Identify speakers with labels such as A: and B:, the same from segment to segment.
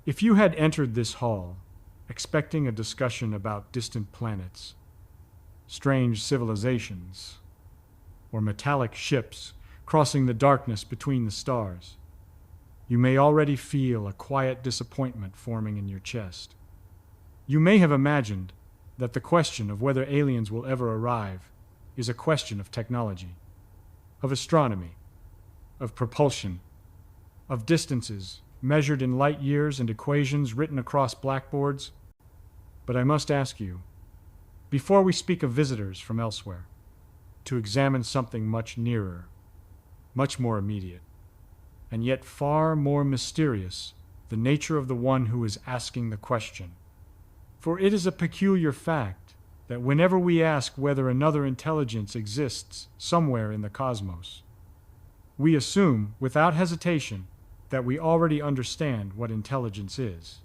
A: If you had entered this hall, expecting a discussion about distant planets, strange civilizations, or metallic ships crossing the darkness between the stars, you may already feel a quiet disappointment forming in your chest. You may have imagined that the question of whether aliens will ever arrive is a question of technology, of astronomy, of propulsion, of distances measured in light years and equations written across blackboards. But I must ask you, before we speak of visitors from elsewhere, to examine something much nearer, much more immediate, and yet far more mysterious, the nature of the one who is asking the question. For it is a peculiar fact that whenever we ask whether another intelligence exists somewhere in the cosmos, we assume, without hesitation, that we already understand what intelligence is.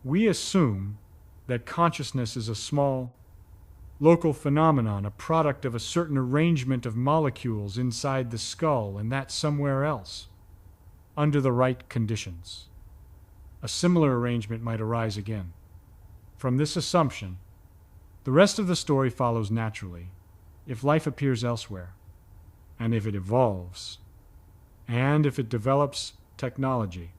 A: We assume that consciousness is a small, local phenomenon, a product of a certain arrangement of molecules inside the skull, and that somewhere else, under the right conditions, a similar arrangement might arise again. From this assumption, the rest of the story follows naturally. If life appears elsewhere, and if it evolves, and if it develops technology,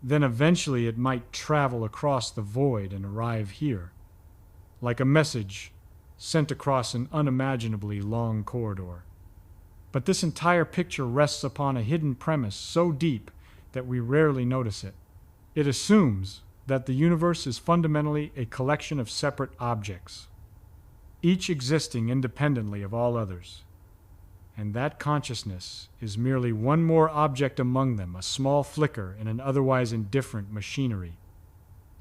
A: then eventually it might travel across the void and arrive here, like a message sent across an unimaginably long corridor. But this entire picture rests upon a hidden premise so deep that we rarely notice it. It assumes that the universe is fundamentally a collection of separate objects, each existing independently of all others, and that consciousness is merely one more object among them, a small flicker in an otherwise indifferent machinery.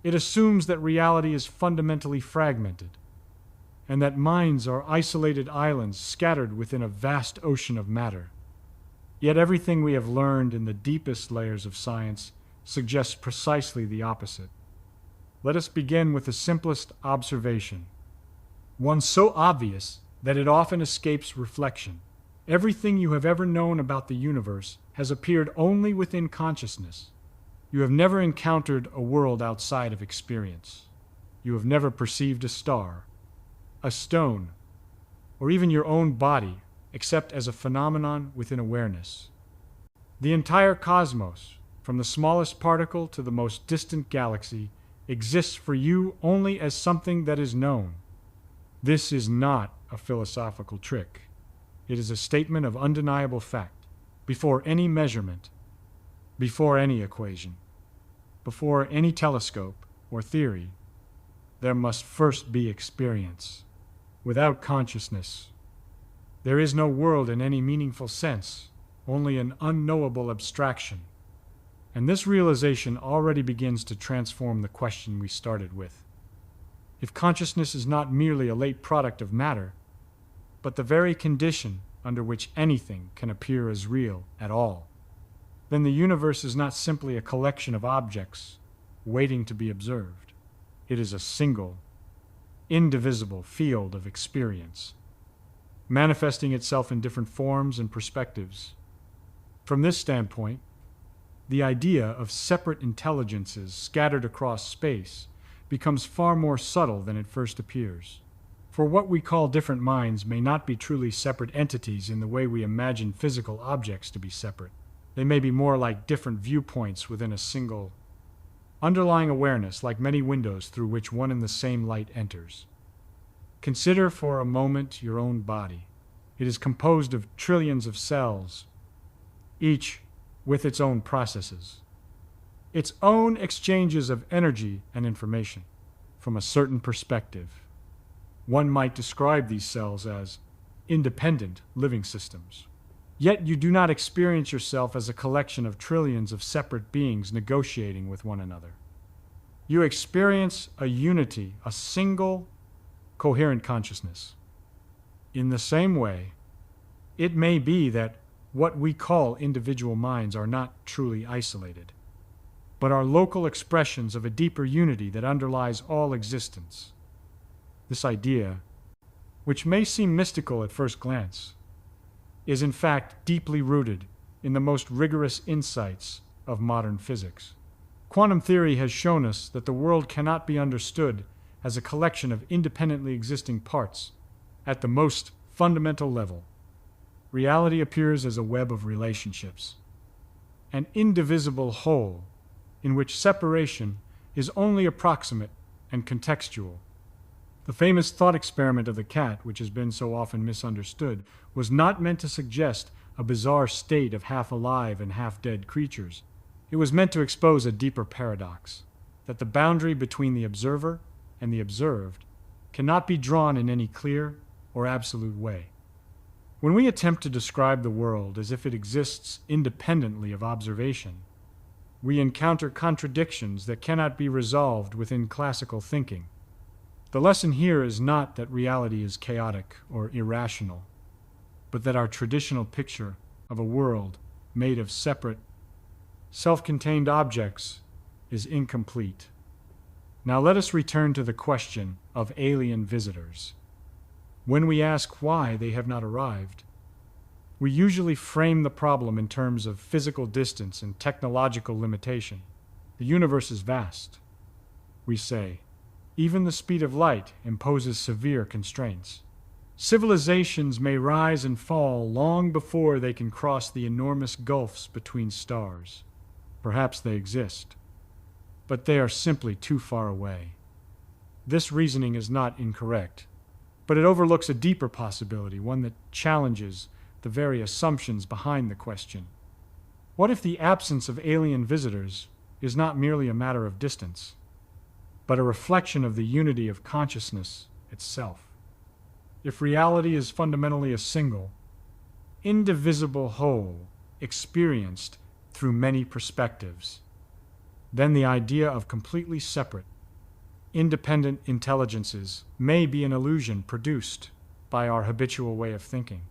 A: It assumes that reality is fundamentally fragmented, and that minds are isolated islands scattered within a vast ocean of matter. Yet everything we have learned in the deepest layers of science suggests precisely the opposite. Let us begin with the simplest observation, one so obvious that it often escapes reflection. Everything you have ever known about the universe has appeared only within consciousness. You have never encountered a world outside of experience. You have never perceived a star, a stone, or even your own body, except as a phenomenon within awareness. The entire cosmos, from the smallest particle to the most distant galaxy, exists for you only as something that is known. This is not a philosophical trick. It is a statement of undeniable fact. Before any measurement, before any equation, before any telescope or theory, there must first be experience. Without consciousness, there is no world in any meaningful sense, only an unknowable abstraction. And this realization already begins to transform the question we started with. If consciousness is not merely a late product of matter, but the very condition under which anything can appear as real at all, then the universe is not simply a collection of objects waiting to be observed. It is a single, indivisible field of experience, manifesting itself in different forms and perspectives. From this standpoint, the idea of separate intelligences scattered across space becomes far more subtle than it first appears. For what we call different minds may not be truly separate entities in the way we imagine physical objects to be separate. They may be more like different viewpoints within a single, underlying awareness, like many windows through which one and the same light enters. Consider for a moment your own body. It is composed of trillions of cells, each with its own processes, its own exchanges of energy and information. From a certain perspective, one might describe these cells as independent living systems. Yet you do not experience yourself as a collection of trillions of separate beings negotiating with one another. You experience a unity, a single, coherent consciousness. In the same way, it may be that what we call individual minds are not truly isolated, but are local expressions of a deeper unity that underlies all existence. This idea, which may seem mystical at first glance, is in fact deeply rooted in the most rigorous insights of modern physics. Quantum theory has shown us that the world cannot be understood as a collection of independently existing parts. At the most fundamental level, reality appears as a web of relationships, an indivisible whole in which separation is only approximate and contextual. The famous thought experiment of the cat, which has been so often misunderstood, was not meant to suggest a bizarre state of half-alive and half-dead creatures. It was meant to expose a deeper paradox, that the boundary between the observer and the observed cannot be drawn in any clear or absolute way. When we attempt to describe the world as if it exists independently of observation, we encounter contradictions that cannot be resolved within classical thinking. The lesson here is not that reality is chaotic or irrational, but that our traditional picture of a world made of separate, self-contained objects is incomplete. Now let us return to the question of alien visitors. When we ask why they have not arrived, we usually frame the problem in terms of physical distance and technological limitation. The universe is vast. We say, even the speed of light imposes severe constraints. Civilizations may rise and fall long before they can cross the enormous gulfs between stars. Perhaps they exist, but they are simply too far away. This reasoning is not incorrect, but it overlooks a deeper possibility, one that challenges the very assumptions behind the question. What if the absence of alien visitors is not merely a matter of distance, but a reflection of the unity of consciousness itself? If reality is fundamentally a single, indivisible whole experienced through many perspectives, then the idea of completely separate, independent intelligences may be an illusion produced by our habitual way of thinking.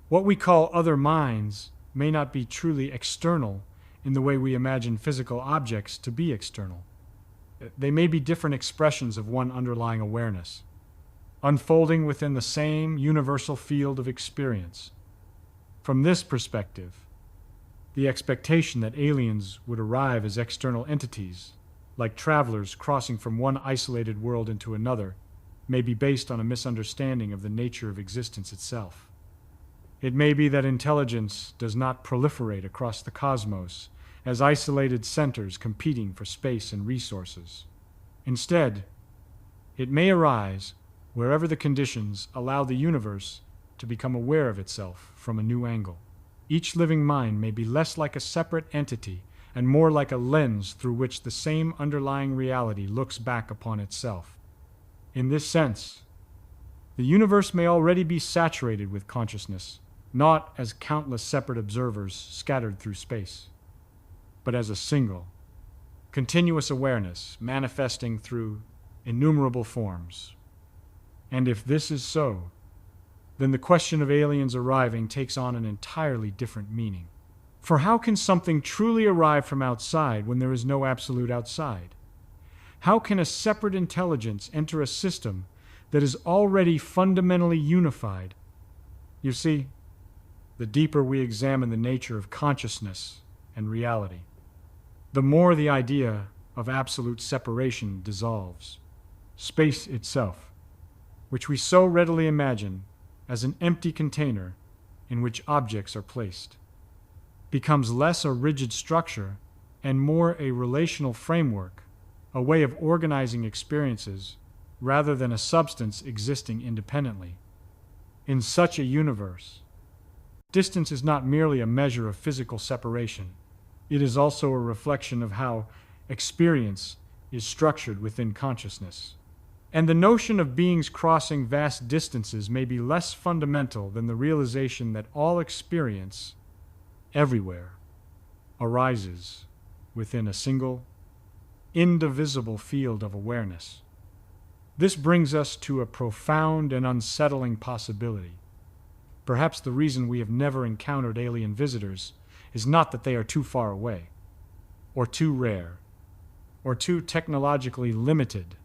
A: What we call other minds may not be truly external in the way we imagine physical objects to be external. They may be different expressions of one underlying awareness, unfolding within the same universal field of experience. From this perspective, the expectation that aliens would arrive as external entities, like travelers crossing from one isolated world into another, may be based on a misunderstanding of the nature of existence itself. It may be that intelligence does not proliferate across the cosmos as isolated centers competing for space and resources. Instead, it may arise wherever the conditions allow the universe to become aware of itself from a new angle. Each living mind may be less like a separate entity and more like a lens through which the same underlying reality looks back upon itself. In this sense, the universe may already be saturated with consciousness, not as countless separate observers scattered through space, but as a single, continuous awareness manifesting through innumerable forms. And if this is so, then the question of aliens arriving takes on an entirely different meaning. For how can something truly arrive from outside when there is no absolute outside? How can a separate intelligence enter a system that is already fundamentally unified? You see, the deeper we examine the nature of consciousness and reality, the more the idea of absolute separation dissolves. Space itself, which we so readily imagine as an empty container in which objects are placed, becomes less a rigid structure and more a relational framework, a way of organizing experiences rather than a substance existing independently. In such a universe, distance is not merely a measure of physical separation. It is also a reflection of how experience is structured within consciousness. And the notion of beings crossing vast distances may be less fundamental than the realization that all experience, everywhere, arises within a single, indivisible field of awareness. This brings us to a profound and unsettling possibility. Perhaps the reason we have never encountered alien visitors is not that they are too far away, or too rare, or too technologically limited.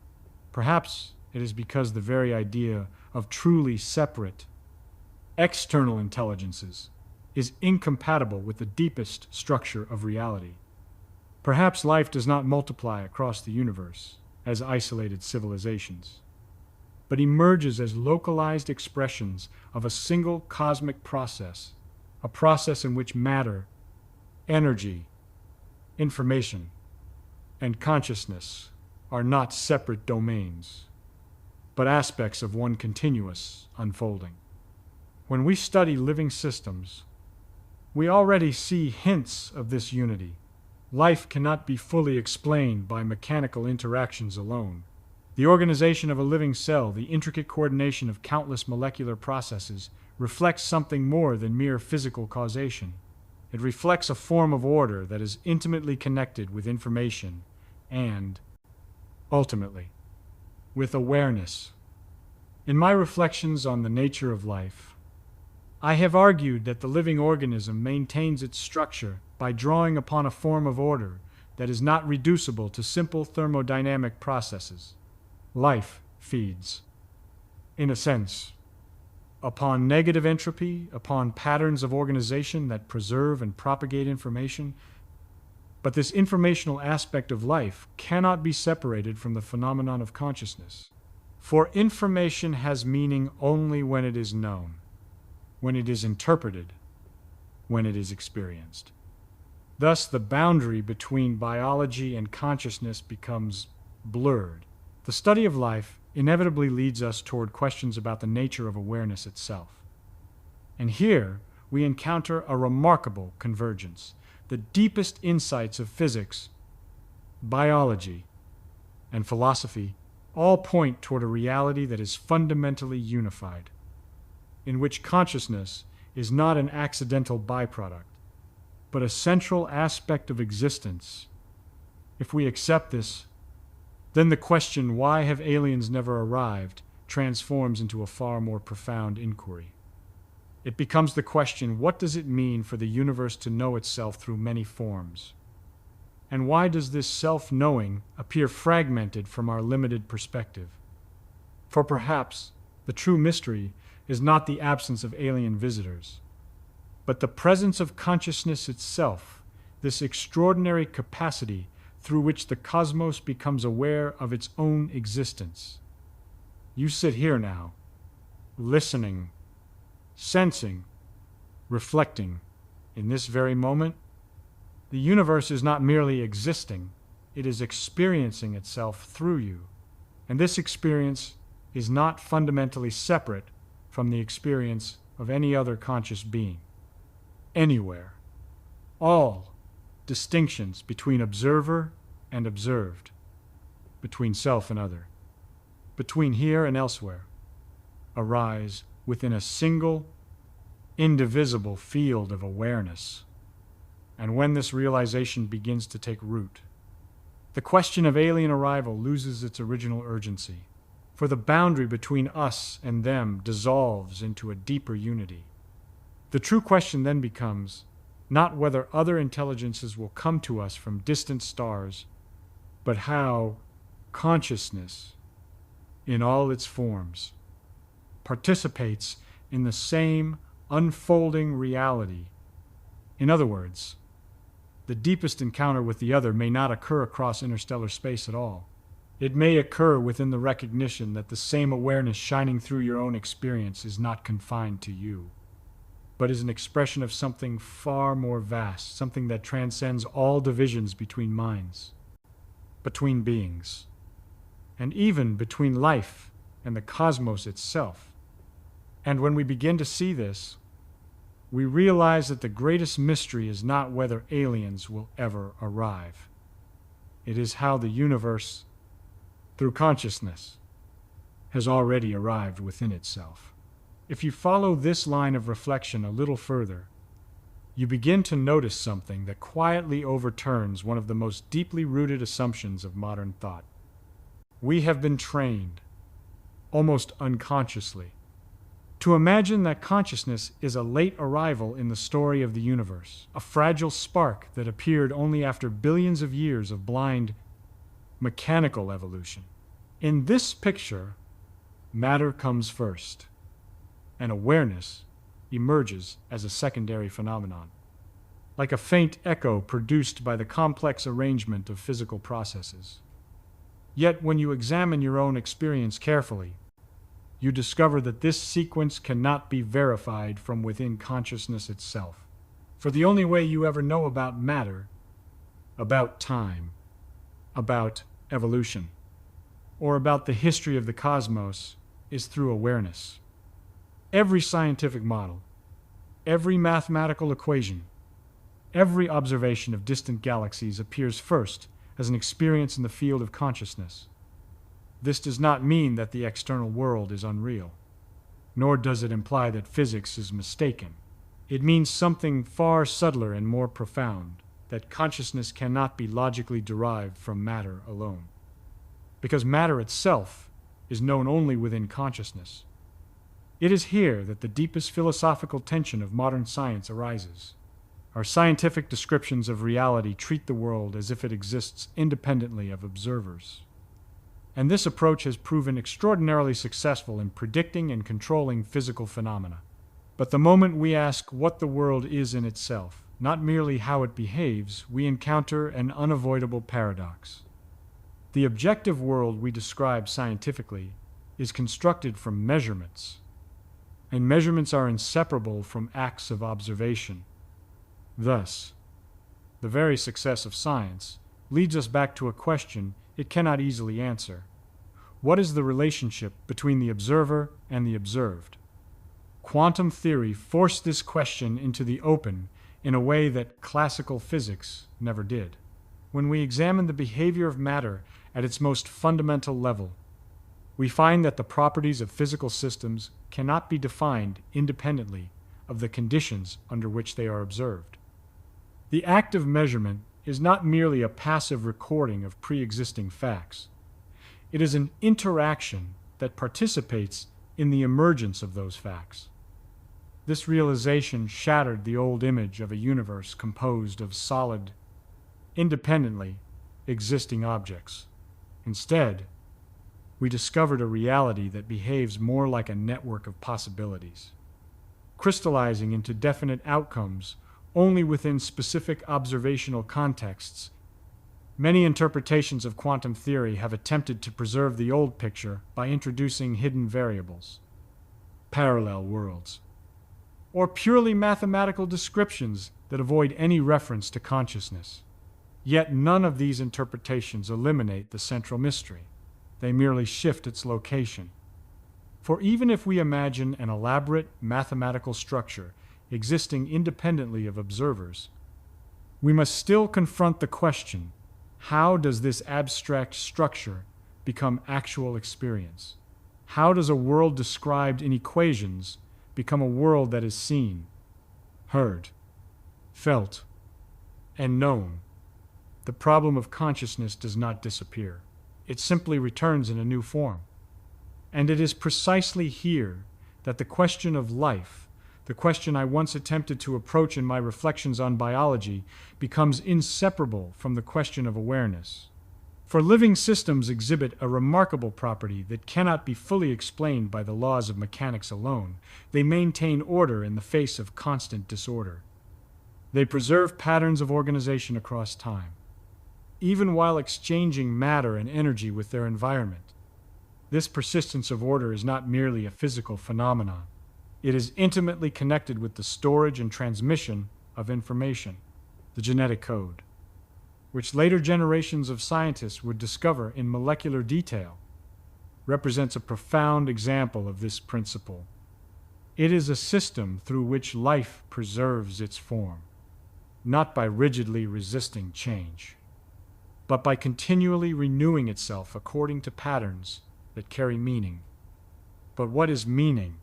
A: Perhaps it is because the very idea of truly separate, external intelligences is incompatible with the deepest structure of reality. Perhaps life does not multiply across the universe as isolated civilizations, but emerges as localized expressions of a single cosmic process, a process in which matter, energy, information, and consciousness are not separate domains, but aspects of one continuous unfolding. When we study living systems, we already see hints of this unity. Life cannot be fully explained by mechanical interactions alone. The organization of a living cell, the intricate coordination of countless molecular processes, reflects something more than mere physical causation. It reflects a form of order that is intimately connected with information and, ultimately, with awareness. In my reflections on the nature of life, I have argued that the living organism maintains its structure by drawing upon a form of order that is not reducible to simple thermodynamic processes. Life feeds, in a sense, upon negative entropy, upon patterns of organization that preserve and propagate information. But this informational aspect of life cannot be separated from the phenomenon of consciousness. For information has meaning only when it is known, when it is interpreted, when it is experienced. Thus, the boundary between biology and consciousness becomes blurred. The study of life inevitably leads us toward questions about the nature of awareness itself. And here we encounter a remarkable convergence. The deepest insights of physics, biology, and philosophy all point toward a reality that is fundamentally unified, in which consciousness is not an accidental byproduct, but a central aspect of existence. If we accept this, then the question, why have aliens never arrived, transforms into a far more profound inquiry. It becomes the question, what does it mean for the universe to know itself through many forms? And why does this self-knowing appear fragmented from our limited perspective? For perhaps the true mystery is not the absence of alien visitors, but the presence of consciousness itself, this extraordinary capacity through which the cosmos becomes aware of its own existence. You sit here now, listening, sensing, reflecting. In this very moment, the universe is not merely existing, it is experiencing itself through you. And this experience is not fundamentally separate from the experience of any other conscious being. Anywhere. All distinctions between observer and observed, between self and other, between here and elsewhere, arise within a single, indivisible field of awareness. And when this realization begins to take root, the question of alien arrival loses its original urgency, for the boundary between us and them dissolves into a deeper unity. The true question then becomes not whether other intelligences will come to us from distant stars, but how consciousness, in all its forms, participates in the same unfolding reality. In other words, the deepest encounter with the other may not occur across interstellar space at all. It may occur within the recognition that the same awareness shining through your own experience is not confined to you, but is an expression of something far more vast, something that transcends all divisions between minds, between beings, and even between life and the cosmos itself. And when we begin to see this, we realize that the greatest mystery is not whether aliens will ever arrive. It is how the universe, through consciousness, has already arrived within itself. If you follow this line of reflection a little further, you begin to notice something that quietly overturns one of the most deeply rooted assumptions of modern thought. We have been trained, almost unconsciously, to imagine that consciousness is a late arrival in the story of the universe, a fragile spark that appeared only after billions of years of blind, mechanical evolution. In this picture, matter comes first, and awareness emerges as a secondary phenomenon. like a faint echo produced by the complex arrangement of physical processes. Yet when you examine your own experience carefully, you discover that this sequence cannot be verified from within consciousness itself. For the only way you ever know about matter, about time, about evolution, or about the history of the cosmos is through awareness. Every scientific model, every mathematical equation, every observation of distant galaxies appears first as an experience in the field of consciousness. This does not mean that the external world is unreal, nor does it imply that physics is mistaken. It means something far subtler and more profound, that consciousness cannot be logically derived from matter alone. Because matter itself is known only within consciousness. It is here that the deepest philosophical tension of modern science arises. Our scientific descriptions of reality treat the world as if it exists independently of observers. And this approach has proven extraordinarily successful in predicting and controlling physical phenomena. But the moment we ask what the world is in itself, not merely how it behaves, we encounter an unavoidable paradox. The objective world we describe scientifically is constructed from measurements, and measurements are inseparable from acts of observation. Thus, the very success of science leads us back to a question it cannot easily answer. What is the relationship between the observer and the observed? Quantum theory forced this question into the open in a way that classical physics never did. When we examine the behavior of matter at its most fundamental level, we find that the properties of physical systems cannot be defined independently of the conditions under which they are observed. The act of measurement is not merely a passive recording of pre-existing facts. It is an interaction that participates in the emergence of those facts. This realization shattered the old image of a universe composed of solid, independently existing objects. Instead, we discovered a reality that behaves more like a network of possibilities, crystallizing into definite outcomes only within specific observational contexts. Many interpretations of quantum theory have attempted to preserve the old picture by introducing hidden variables, parallel worlds, or purely mathematical descriptions that avoid any reference to consciousness. Yet none of these interpretations eliminate the central mystery. They merely shift its location. For even if we imagine an elaborate mathematical structure existing independently of observers, we must still confront the question, how does this abstract structure become actual experience? How does a world described in equations become a world that is seen, heard, felt, and known? The problem of consciousness does not disappear. It simply returns in a new form. And it is precisely here that the question of life, the question I once attempted to approach in my reflections on biology, becomes inseparable from the question of awareness. For living systems exhibit a remarkable property that cannot be fully explained by the laws of mechanics alone. They maintain order in the face of constant disorder. They preserve patterns of organization across time, even while exchanging matter and energy with their environment. This persistence of order is not merely a physical phenomenon. It is intimately connected with the storage and transmission of information, the genetic code, which later generations of scientists would discover in molecular detail, represents a profound example of this principle. It is a system through which life preserves its form, not by rigidly resisting change, but by continually renewing itself according to patterns that carry meaning. But what is meaning,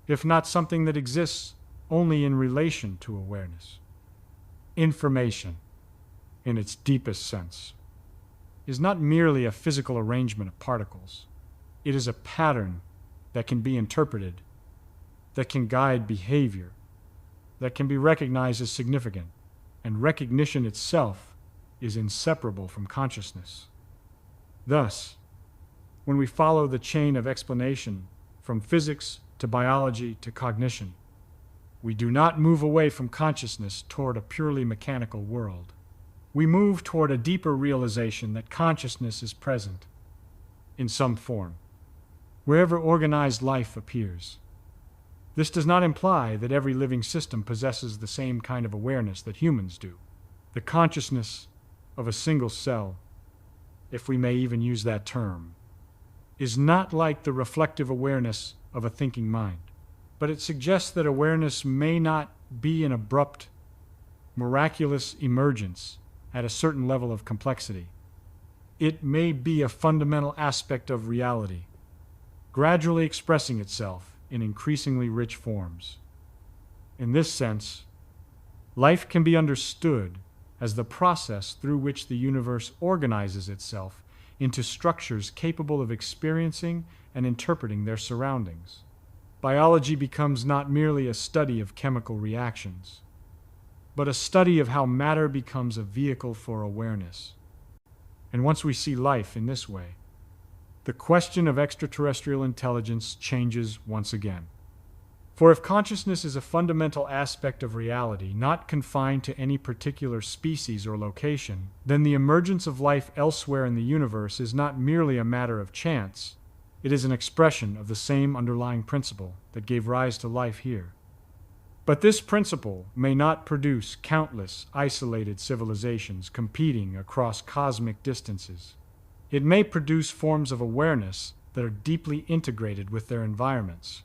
A: if not something that exists only in relation to awareness? Information, in its deepest sense, is not merely a physical arrangement of particles. It is a pattern that can be interpreted, that can guide behavior, that can be recognized as significant, and recognition itself is inseparable from consciousness. Thus, when we follow the chain of explanation from physics to biology to cognition, We do not move away from consciousness toward a purely mechanical world. We move toward a deeper realization that consciousness is present, in some form, wherever organized life appears. This does not imply that every living system possesses the same kind of awareness that humans do. The consciousness of a single cell, if we may even use that term, is not like the reflective awareness of a thinking mind, but it suggests that awareness may not be an abrupt, miraculous emergence at a certain level of complexity. It may be a fundamental aspect of reality, gradually expressing itself in increasingly rich forms. In this sense, life can be understood as the process through which the universe organizes itself into structures capable of experiencing and interpreting their surroundings. Biology becomes not merely a study of chemical reactions, but a study of how matter becomes a vehicle for awareness. And once we see life in this way, the question of extraterrestrial intelligence changes once again. For if consciousness is a fundamental aspect of reality, not confined to any particular species or location, then the emergence of life elsewhere in the universe is not merely a matter of chance. It is an expression of the same underlying principle that gave rise to life here. But this principle may not produce countless isolated civilizations competing across cosmic distances. It may produce forms of awareness that are deeply integrated with their environments,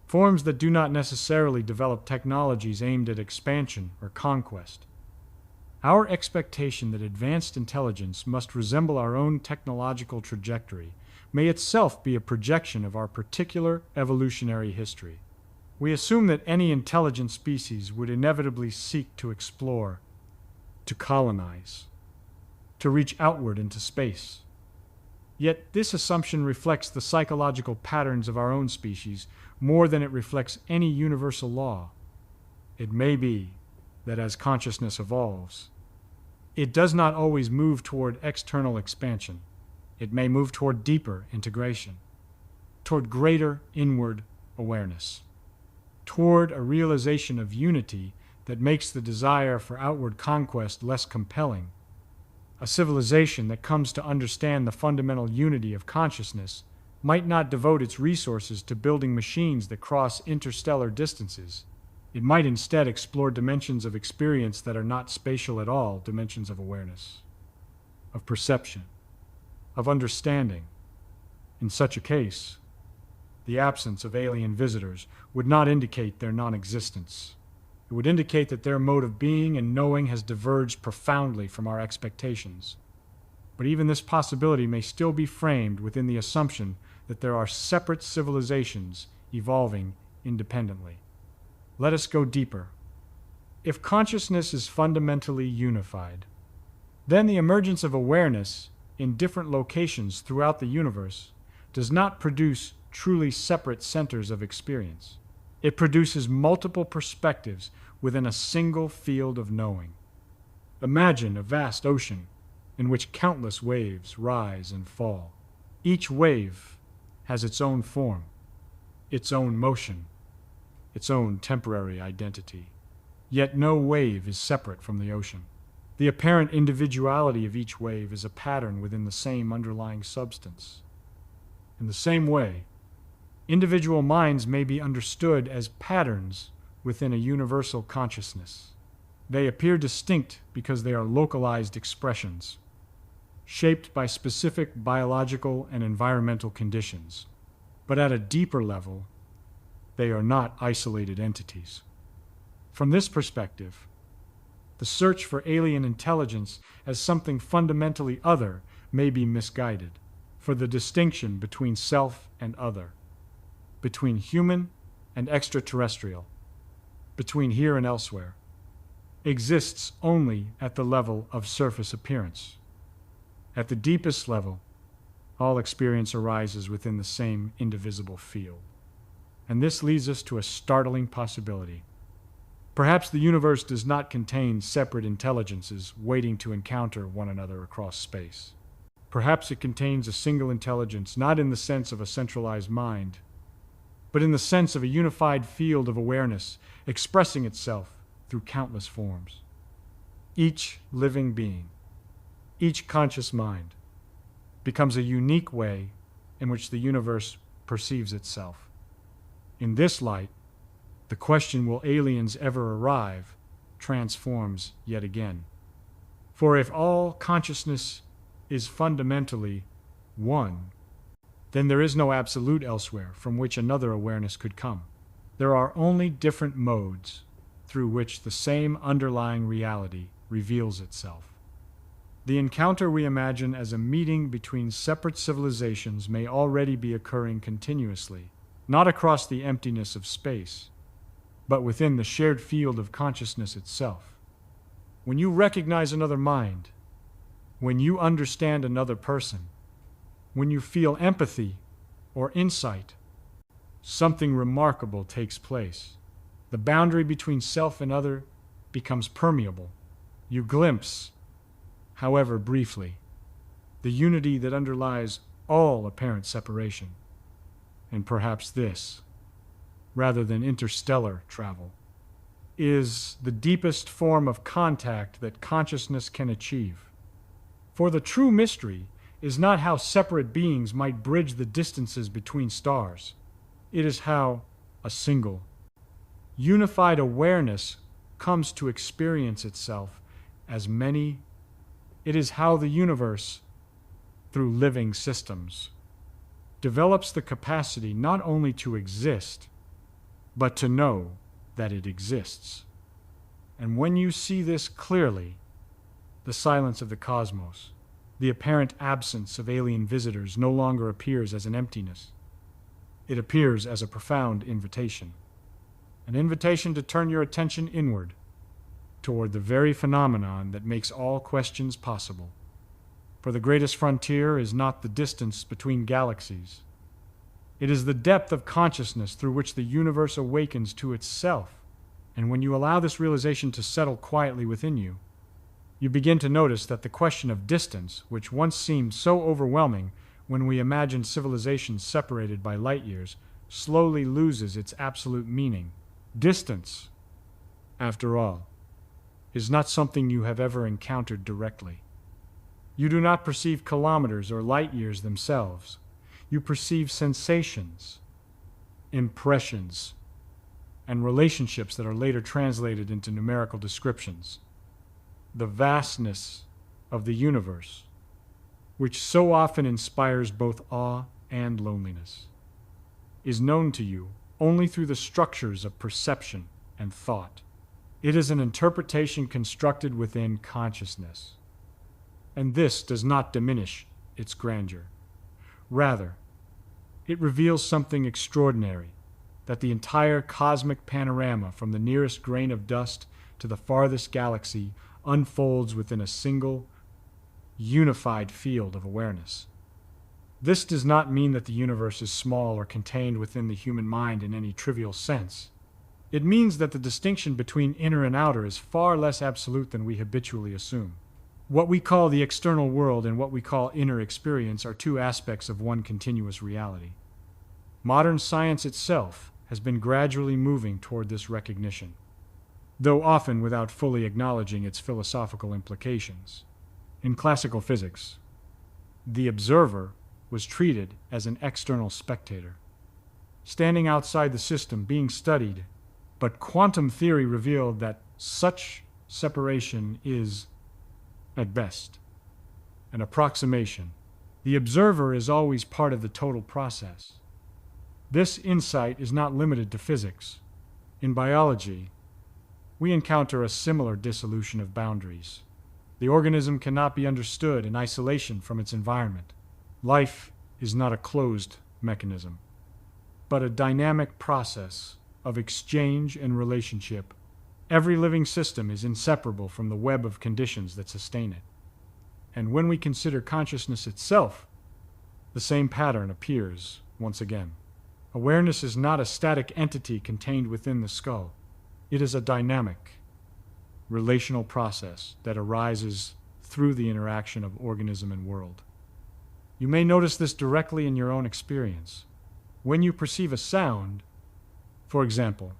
A: forms that do not necessarily develop technologies aimed at expansion or conquest. Our expectation that advanced intelligence must resemble our own technological trajectory may itself be a projection of our particular evolutionary history. We assume that any intelligent species would inevitably seek to explore, to colonize, to reach outward into space. Yet this assumption reflects the psychological patterns of our own species more than it reflects any universal law. It may be that as consciousness evolves, it does not always move toward external expansion. It may move toward deeper integration, toward greater inward awareness, toward a realization of unity that makes the desire for outward conquest less compelling. A civilization that comes to understand the fundamental unity of consciousness might not devote its resources to building machines that cross interstellar distances. It might instead explore dimensions of experience that are not spatial at all, dimensions of awareness, of perception, of understanding. In such a case, the absence of alien visitors would not indicate their non-existence. It would indicate that their mode of being and knowing has diverged profoundly from our expectations. But even this possibility may still be framed within the assumption that there are separate civilizations evolving independently. Let us go deeper. If consciousness is fundamentally unified, then the emergence of awareness in different locations throughout the universe does not produce truly separate centers of experience. It produces multiple perspectives within a single field of knowing. Imagine a vast ocean in which countless waves rise and fall. Each wave has its own form, its own motion, its own temporary identity. Yet no wave is separate from the ocean. The apparent individuality of each wave is a pattern within the same underlying substance. In the same way, individual minds may be understood as patterns within a universal consciousness. They appear distinct because they are localized expressions, shaped by specific biological and environmental conditions. But at a deeper level, they are not isolated entities. From this perspective, the search for alien intelligence as something fundamentally other may be misguided, for the distinction between self and other, between human and extraterrestrial, between here and elsewhere, exists only at the level of surface appearance. At the deepest level, all experience arises within the same indivisible field. And this leads us to a startling possibility. Perhaps the universe does not contain separate intelligences waiting to encounter one another across space. Perhaps it contains a single intelligence, not in the sense of a centralized mind, but in the sense of a unified field of awareness expressing itself through countless forms. Each living being, each conscious mind, becomes a unique way in which the universe perceives itself. In this light, the question, will aliens ever arrive, transforms yet again. For if all consciousness is fundamentally one, then there is no absolute elsewhere from which another awareness could come. There are only different modes through which the same underlying reality reveals itself. The encounter we imagine as a meeting between separate civilizations may already be occurring continuously, not across the emptiness of space, but within the shared field of consciousness itself. When you recognize another mind, when you understand another person, when you feel empathy or insight, something remarkable takes place. The boundary between self and other becomes permeable. You glimpse, however briefly, the unity that underlies all apparent separation. And perhaps this, rather than interstellar travel, is the deepest form of contact that consciousness can achieve. For the true mystery is not how separate beings might bridge the distances between stars. It is how a single, unified awareness comes to experience itself as many. It is how the universe, through living systems, develops the capacity not only to exist, but to know that it exists. And when you see this clearly, the silence of the cosmos, the apparent absence of alien visitors no longer appears as an emptiness. It appears as a profound invitation. An invitation to turn your attention inward, toward the very phenomenon that makes all questions possible. For the greatest frontier is not the distance between galaxies. It is the depth of consciousness through which the universe awakens to itself. And when you allow this realization to settle quietly within you, you begin to notice that the question of distance, which once seemed so overwhelming when we imagined civilizations separated by light years, slowly loses its absolute meaning. Distance, after all, is not something you have ever encountered directly. You do not perceive kilometers or light years themselves. You perceive sensations, impressions, and relationships that are later translated into numerical descriptions. The vastness of the universe, which so often inspires both awe and loneliness, is known to you only through the structures of perception and thought. It is an interpretation constructed within consciousness, and this does not diminish its grandeur. Rather, it reveals something extraordinary, that the entire cosmic panorama from the nearest grain of dust to the farthest galaxy unfolds within a single, unified field of awareness. This does not mean that the universe is small or contained within the human mind in any trivial sense. It means that the distinction between inner and outer is far less absolute than we habitually assume. What we call the external world and what we call inner experience are two aspects of one continuous reality. Modern science itself has been gradually moving toward this recognition, though often without fully acknowledging its philosophical implications. In classical physics, the observer was treated as an external spectator, standing outside the system, being studied, but quantum theory revealed that such separation is, at best, an approximation. The observer is always part of the total process. This insight is not limited to physics. In biology, we encounter a similar dissolution of boundaries. The organism cannot be understood in isolation from its environment. Life is not a closed mechanism, but a dynamic process of exchange and relationship. Every living system is inseparable from the web of conditions that sustain it. And when we consider consciousness itself, the same pattern appears once again. Awareness is not a static entity contained within the skull. It is a dynamic, relational process that arises through the interaction of organism and world. You may notice this directly in your own experience. When you perceive a sound, For example,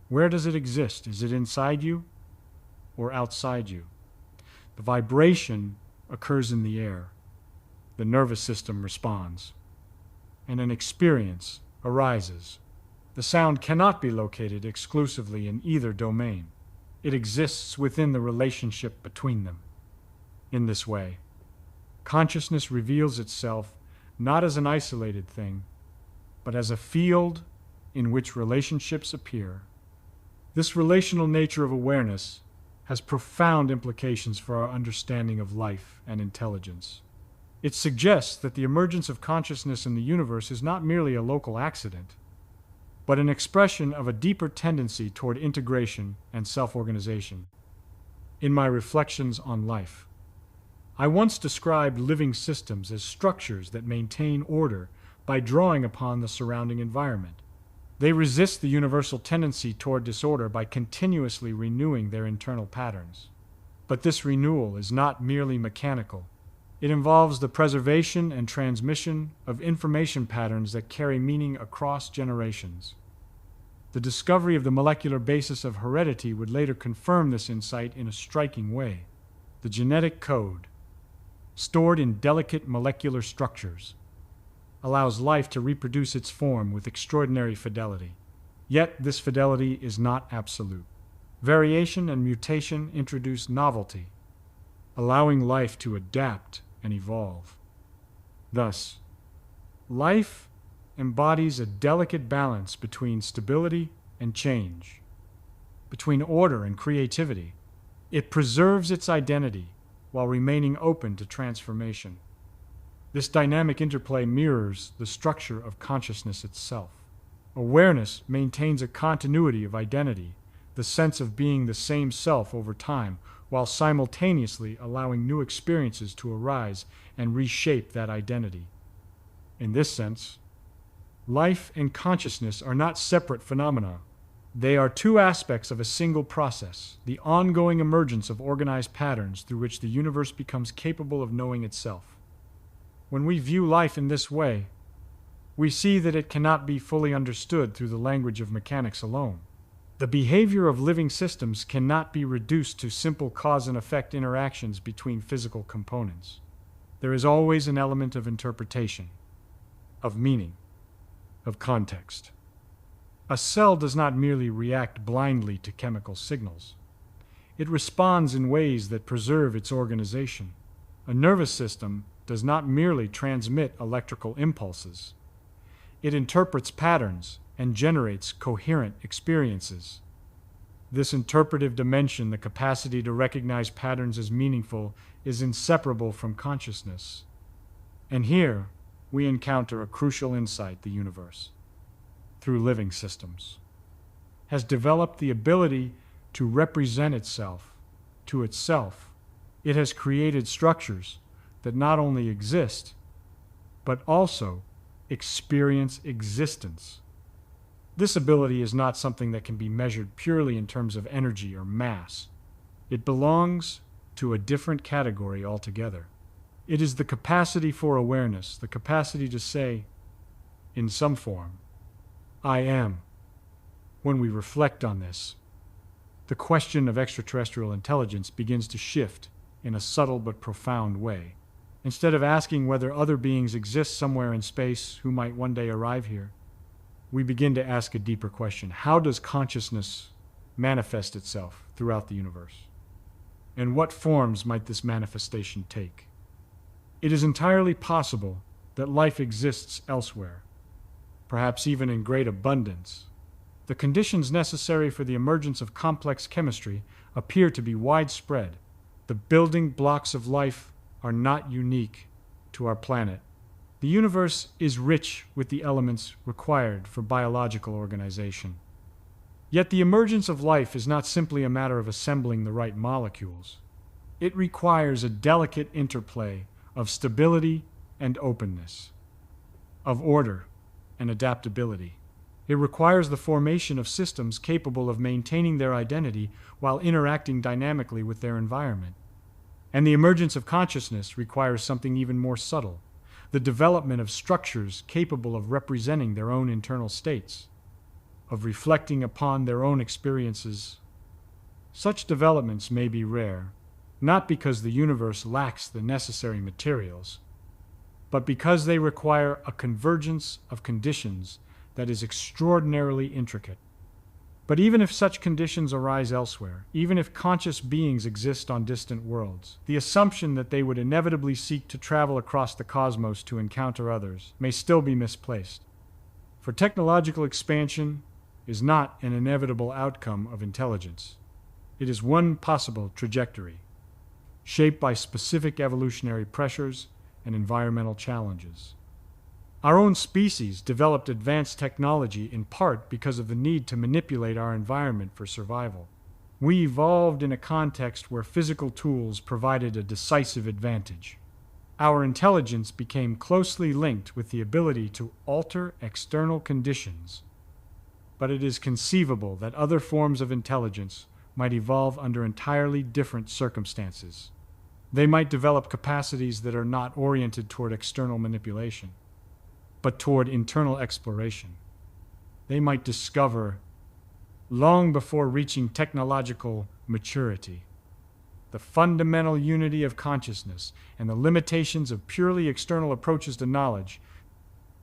A: where does it exist? Is it inside you or outside you? The vibration occurs in the air. The nervous system responds, and an experience arises. The sound cannot be located exclusively in either domain. It exists within the relationship between them. In this way, consciousness reveals itself not as an isolated thing, but as a field in which relationships appear. This relational nature of awareness has profound implications for our understanding of life and intelligence. It suggests that the emergence of consciousness in the universe is not merely a local accident, but an expression of a deeper tendency toward integration and self-organization. In my reflections on life, I once described living systems as structures that maintain order by drawing upon the surrounding environment. They resist the universal tendency toward disorder by continuously renewing their internal patterns. But this renewal is not merely mechanical. It involves the preservation and transmission of information patterns that carry meaning across generations. The discovery of the molecular basis of heredity would later confirm this insight in a striking way. The genetic code, stored in delicate molecular structures, allows life to reproduce its form with extraordinary fidelity. Yet this fidelity is not absolute. Variation and mutation introduce novelty, allowing life to adapt and evolve. Thus, life embodies a delicate balance between stability and change, between order and creativity. It preserves its identity while remaining open to transformation. This dynamic interplay mirrors the structure of consciousness itself. Awareness maintains a continuity of identity, the sense of being the same self over time, while simultaneously allowing new experiences to arise and reshape that identity. In this sense, life and consciousness are not separate phenomena. They are two aspects of a single process, the ongoing emergence of organized patterns through which the universe becomes capable of knowing itself. When we view life in this way, we see that it cannot be fully understood through the language of mechanics alone. The behavior of living systems cannot be reduced to simple cause and effect interactions between physical components. There is always an element of interpretation, of meaning, of context. A cell does not merely react blindly to chemical signals. It responds in ways that preserve its organization. A nervous system does not merely transmit electrical impulses. It interprets patterns and generates coherent experiences. This interpretive dimension, the capacity to recognize patterns as meaningful, is inseparable from consciousness. And here, we encounter a crucial insight: the universe, through living systems, has developed the ability to represent itself to itself. It has created structures that not only exist, but also experience existence. This ability is not something that can be measured purely in terms of energy or mass. It belongs to a different category altogether. It is the capacity for awareness, the capacity to say, in some form, I am. When we reflect on this, the question of extraterrestrial intelligence begins to shift in a subtle but profound way. Instead of asking whether other beings exist somewhere in space who might one day arrive here, we begin to ask a deeper question: how does consciousness manifest itself throughout the universe? And what forms might this manifestation take? It is entirely possible that life exists elsewhere, perhaps even in great abundance. The conditions necessary for the emergence of complex chemistry appear to be widespread. The building blocks of life are not unique to our planet. The universe is rich with the elements required for biological organization. Yet the emergence of life is not simply a matter of assembling the right molecules. It requires a delicate interplay of stability and openness, of order and adaptability. It requires the formation of systems capable of maintaining their identity while interacting dynamically with their environment. And the emergence of consciousness requires something even more subtle: the development of structures capable of representing their own internal states. of reflecting upon their own experiences. Such developments may be rare, not because the universe lacks the necessary materials, but because they require a convergence of conditions that is extraordinarily intricate. But even if such conditions arise elsewhere, even if conscious beings exist on distant worlds, the assumption that they would inevitably seek to travel across the cosmos to encounter others may still be misplaced. For technological expansion is not an inevitable outcome of intelligence. It is one possible trajectory, shaped by specific evolutionary pressures and environmental challenges. Our own species developed advanced technology in part because of the need to manipulate our environment for survival. We evolved in a context where physical tools provided a decisive advantage. Our intelligence became closely linked with the ability to alter external conditions. But it is conceivable that other forms of intelligence might evolve under entirely different circumstances. They might develop capacities that are not oriented toward external manipulation, but toward internal exploration. They might discover, long before reaching technological maturity, the fundamental unity of consciousness and the limitations of purely external approaches to knowledge.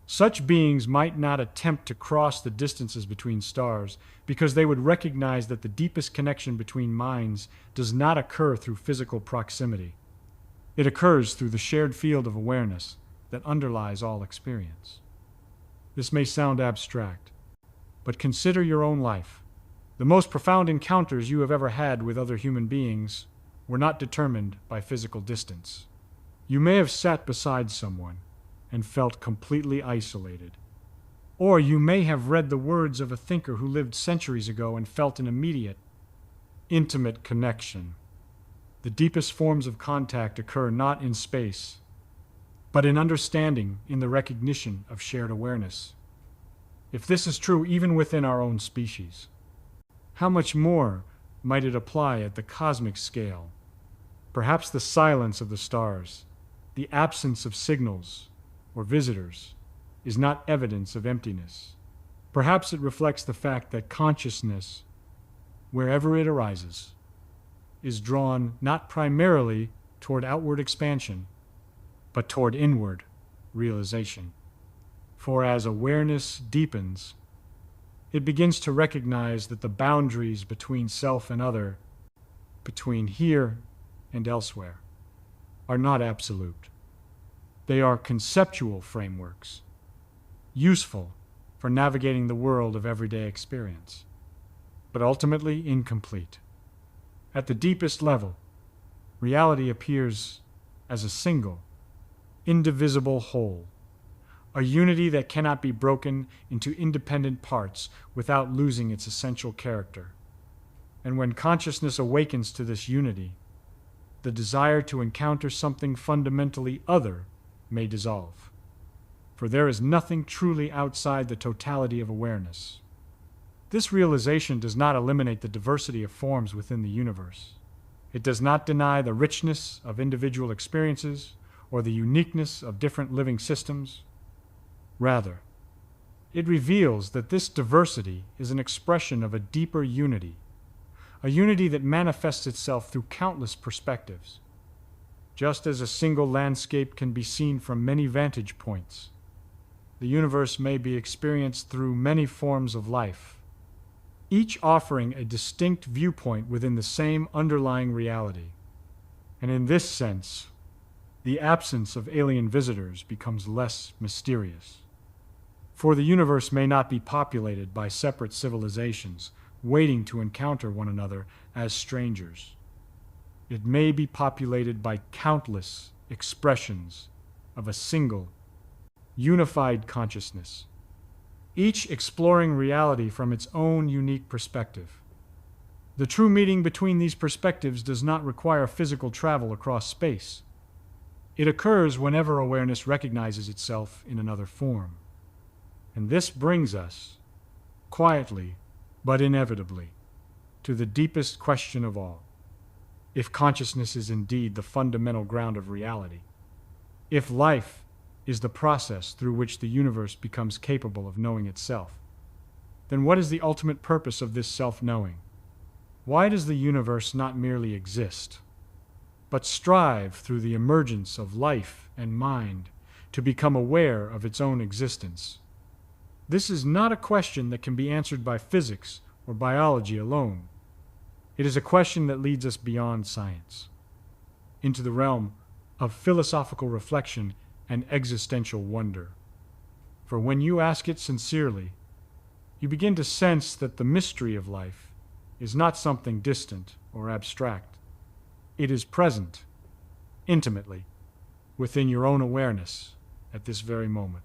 A: Such beings might not attempt to cross the distances between stars because they would recognize that the deepest connection between minds does not occur through physical proximity. It occurs through the shared field of awareness that underlies all experience. This may sound abstract, but consider your own life. The most profound encounters you have ever had with other human beings were not determined by physical distance. You may have sat beside someone and felt completely isolated. Or you may have read the words of a thinker who lived centuries ago and felt an immediate, intimate connection. The deepest forms of contact occur not in space, but in understanding, in the recognition of shared awareness. If this is true even within our own species, how much more might it apply at the cosmic scale? Perhaps the silence of the stars, the absence of signals or visitors, is not evidence of emptiness. Perhaps it reflects the fact that consciousness, wherever it arises, is drawn not primarily toward outward expansion, but toward inward realization. For as awareness deepens, it begins to recognize that the boundaries between self and other, between here and elsewhere, are not absolute. They are conceptual frameworks, useful for navigating the world of everyday experience, but ultimately incomplete. At the deepest level, reality appears as a single, indivisible whole, a unity that cannot be broken into independent parts without losing its essential character. And when consciousness awakens to this unity, the desire to encounter something fundamentally other may dissolve. For there is nothing truly outside the totality of awareness. This realization does not eliminate the diversity of forms within the universe. It does not deny the richness of individual experiences or the uniqueness of different living systems. Rather, it reveals that this diversity is an expression of a deeper unity, a unity that manifests itself through countless perspectives. Just as a single landscape can be seen from many vantage points, the universe may be experienced through many forms of life, each offering a distinct viewpoint within the same underlying reality. And in this sense, the absence of alien visitors becomes less mysterious. For the universe may not be populated by separate civilizations waiting to encounter one another as strangers. It may be populated by countless expressions of a single, unified consciousness, each exploring reality from its own unique perspective. The true meeting between these perspectives does not require physical travel across space. It occurs whenever awareness recognizes itself in another form. And this brings us, quietly but inevitably, to the deepest question of all. If consciousness is indeed the fundamental ground of reality, if life is the process through which the universe becomes capable of knowing itself, then what is the ultimate purpose of this self-knowing? Why does the universe not merely exist, but strive through the emergence of life and mind to become aware of its own existence? This is not a question that can be answered by physics or biology alone. It is a question that leads us beyond science, into the realm of philosophical reflection and existential wonder. For when you ask it sincerely, you begin to sense that the mystery of life is not something distant or abstract. It is present, intimately, within your own awareness at this very moment.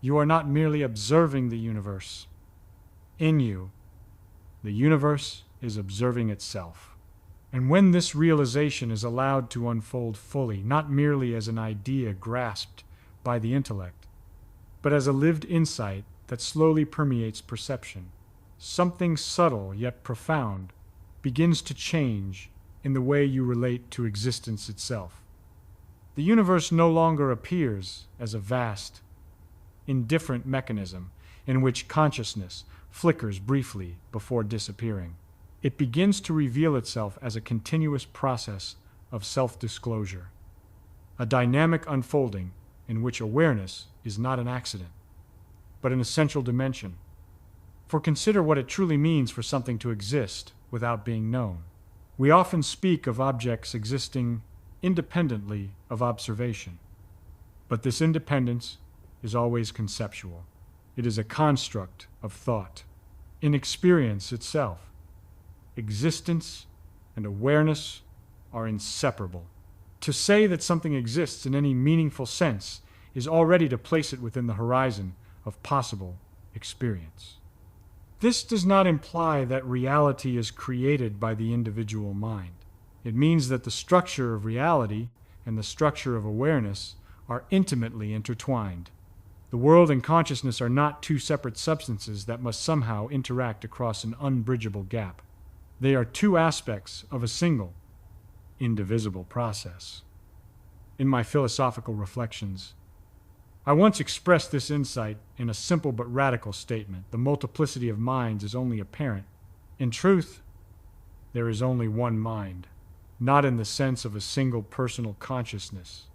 A: You are not merely observing the universe. In you, the universe is observing itself. And when this realization is allowed to unfold fully, not merely as an idea grasped by the intellect, but as a lived insight that slowly permeates perception, something subtle yet profound begins to change in the way you relate to existence itself. The universe no longer appears as a vast, indifferent mechanism in which consciousness flickers briefly before disappearing. It begins to reveal itself as a continuous process of self-disclosure, a dynamic unfolding in which awareness is not an accident, but an essential dimension. For consider what it truly means for something to exist without being known. We often speak of objects existing independently of observation, but this independence is always conceptual. It is a construct of thought. In experience itself, existence and awareness are inseparable. To say that something exists in any meaningful sense is already to place it within the horizon of possible experience. This does not imply that reality is created by the individual mind. It means that the structure of reality and the structure of awareness are intimately intertwined. The world and consciousness are not two separate substances that must somehow interact across an unbridgeable gap. They are two aspects of a single, indivisible process. In my philosophical reflections, I once expressed this insight in a simple but radical statement: the multiplicity of minds is only apparent. In truth, there is only one mind, not in the sense of a single personal consciousness,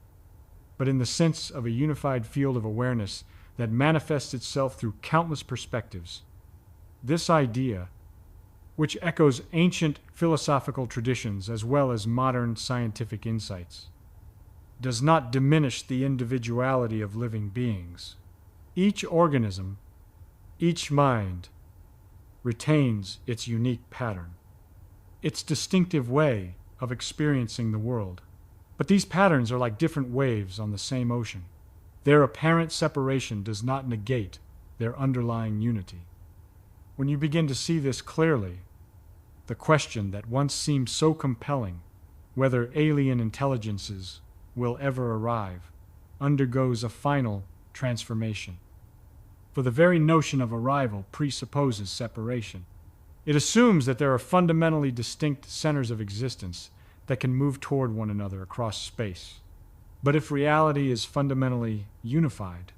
A: but in the sense of a unified field of awareness that manifests itself through countless perspectives. This idea, which echoes ancient philosophical traditions as well as modern scientific insights, does not diminish the individuality of living beings. Each organism, each mind, retains its unique pattern, its distinctive way of experiencing the world. But these patterns are like different waves on the same ocean. Their apparent separation does not negate their underlying unity. When you begin to see this clearly, the question that once seemed so compelling, whether alien intelligences will ever arrive, undergoes a final transformation. For the very notion of arrival presupposes separation. It assumes that there are fundamentally distinct centers of existence that can move toward one another across space. But if reality is fundamentally unified,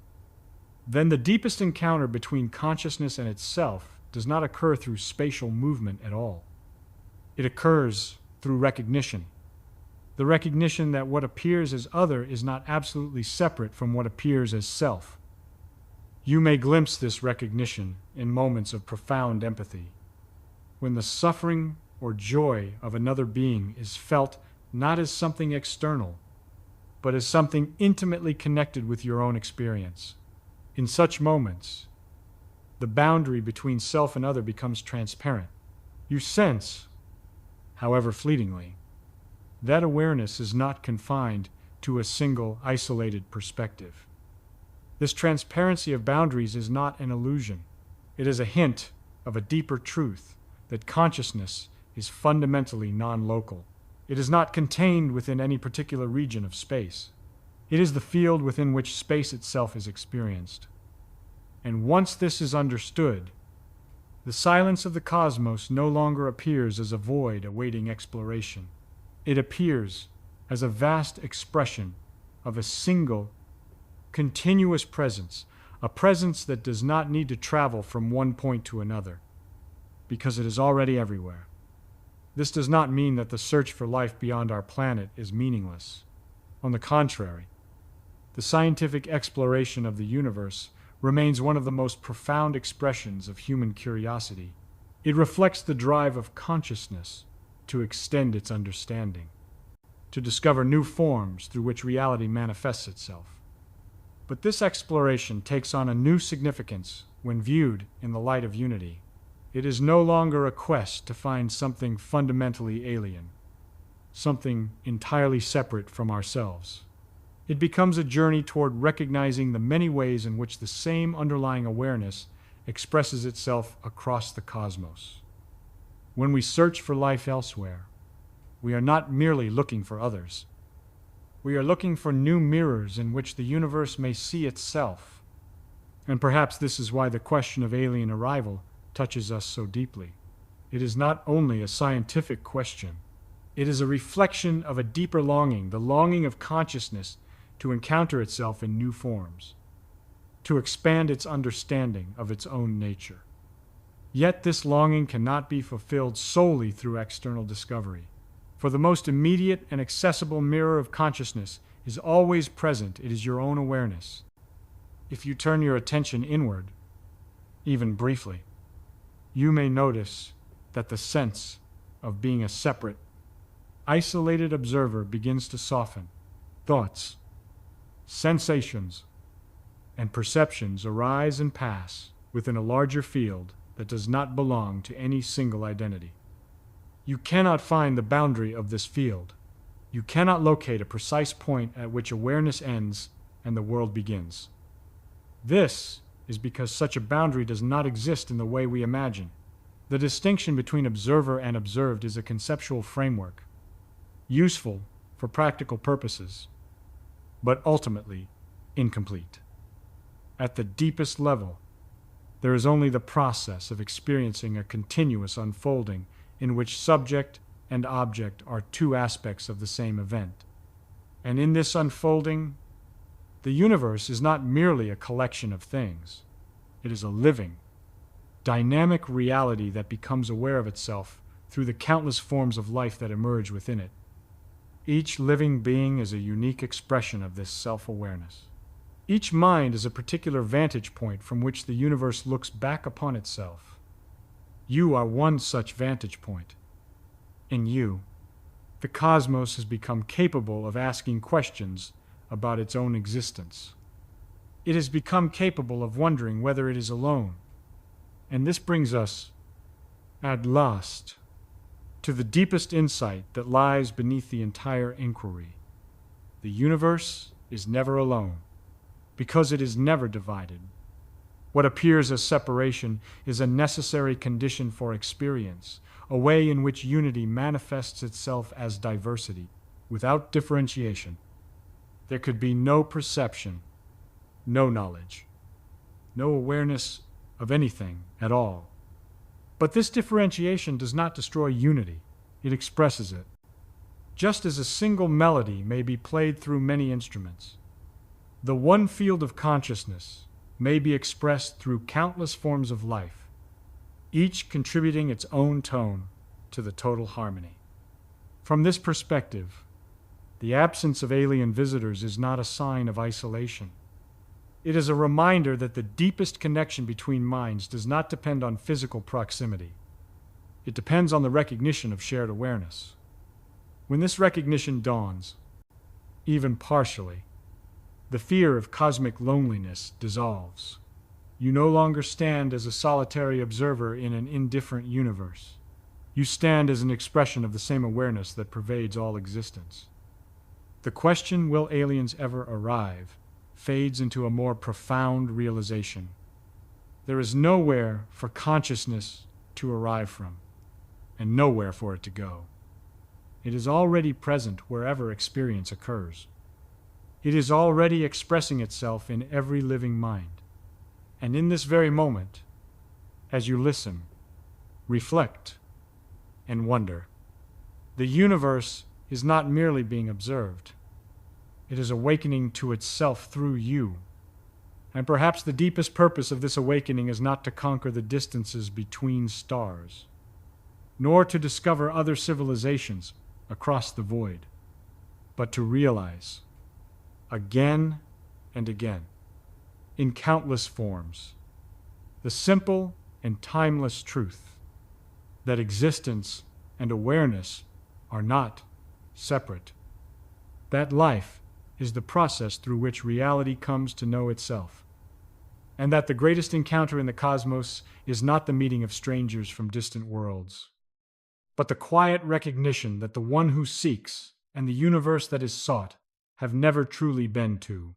A: then the deepest encounter between consciousness and itself does not occur through spatial movement at all. It occurs through recognition. The recognition that what appears as other is not absolutely separate from what appears as self. You may glimpse this recognition in moments of profound empathy, when the suffering or joy of another being is felt not as something external, but as something intimately connected with your own experience. In such moments, the boundary between self and other becomes transparent. You sense, however fleetingly, that awareness is not confined to a single isolated perspective. This transparency of boundaries is not an illusion. It is a hint of a deeper truth, that consciousness is fundamentally non-local. It is not contained within any particular region of space. It is the field within which space itself is experienced. And once this is understood, the silence of the cosmos no longer appears as a void awaiting exploration. It appears as a vast expression of a single, continuous presence, a presence that does not need to travel from one point to another, because it is already everywhere. This does not mean that the search for life beyond our planet is meaningless. On the contrary, the scientific exploration of the universe remains one of the most profound expressions of human curiosity. It reflects the drive of consciousness to extend its understanding, to discover new forms through which reality manifests itself. But this exploration takes on a new significance when viewed in the light of unity. It is no longer a quest to find something fundamentally alien, something entirely separate from ourselves. It becomes a journey toward recognizing the many ways in which the same underlying awareness expresses itself across the cosmos. When we search for life elsewhere, we are not merely looking for others. We are looking for new mirrors in which the universe may see itself. And perhaps this is why the question of alien arrival touches us so deeply. It is not only a scientific question. It is a reflection of a deeper longing, the longing of consciousness to encounter itself in new forms, to expand its understanding of its own nature. Yet this longing cannot be fulfilled solely through external discovery, for the most immediate and accessible mirror of consciousness is always present. It is your own awareness. If you turn your attention inward, even briefly, you may notice that the sense of being a separate, isolated observer begins to soften. Thoughts, sensations, and perceptions arise and pass within a larger field that does not belong to any single identity. You cannot find the boundary of this field. You cannot locate a precise point at which awareness ends and the world begins. This is because such a boundary does not exist in the way we imagine. The distinction between observer and observed is a conceptual framework, useful for practical purposes, but ultimately incomplete. At the deepest level, there is only the process of experiencing a continuous unfolding in which subject and object are two aspects of the same event. And in this unfolding, the universe is not merely a collection of things. It is a living, dynamic reality that becomes aware of itself through the countless forms of life that emerge within it. Each living being is a unique expression of this self-awareness. Each mind is a particular vantage point from which the universe looks back upon itself. You are one such vantage point. In you, the cosmos has become capable of asking questions about its own existence. It has become capable of wondering whether it is alone. And this brings us, at last, to the deepest insight that lies beneath the entire inquiry. The universe is never alone, because it is never divided. What appears as separation is a necessary condition for experience, a way in which unity manifests itself as diversity. Without differentiation, there could be no perception, no knowledge, no awareness of anything at all. But this differentiation does not destroy unity, it expresses it. Just as a single melody may be played through many instruments, the one field of consciousness may be expressed through countless forms of life, each contributing its own tone to the total harmony. From this perspective, the absence of alien visitors is not a sign of isolation. It is a reminder that the deepest connection between minds does not depend on physical proximity. It depends on the recognition of shared awareness. When this recognition dawns, even partially, the fear of cosmic loneliness dissolves. You no longer stand as a solitary observer in an indifferent universe. You stand as an expression of the same awareness that pervades all existence. The question, will aliens ever arrive, fades into a more profound realization. There is nowhere for consciousness to arrive from, and nowhere for it to go. It is already present wherever experience occurs. It is already expressing itself in every living mind. And in this very moment, as you listen, reflect, and wonder, the universe is not merely being observed. It is awakening to itself through you. And perhaps the deepest purpose of this awakening is not to conquer the distances between stars, nor to discover other civilizations across the void, but to realize, again and again, in countless forms, the simple and timeless truth that existence and awareness are not separate, that life is the process through which reality comes to know itself, and that the greatest encounter in the cosmos is not the meeting of strangers from distant worlds, but the quiet recognition that the one who seeks and the universe that is sought have never truly been two.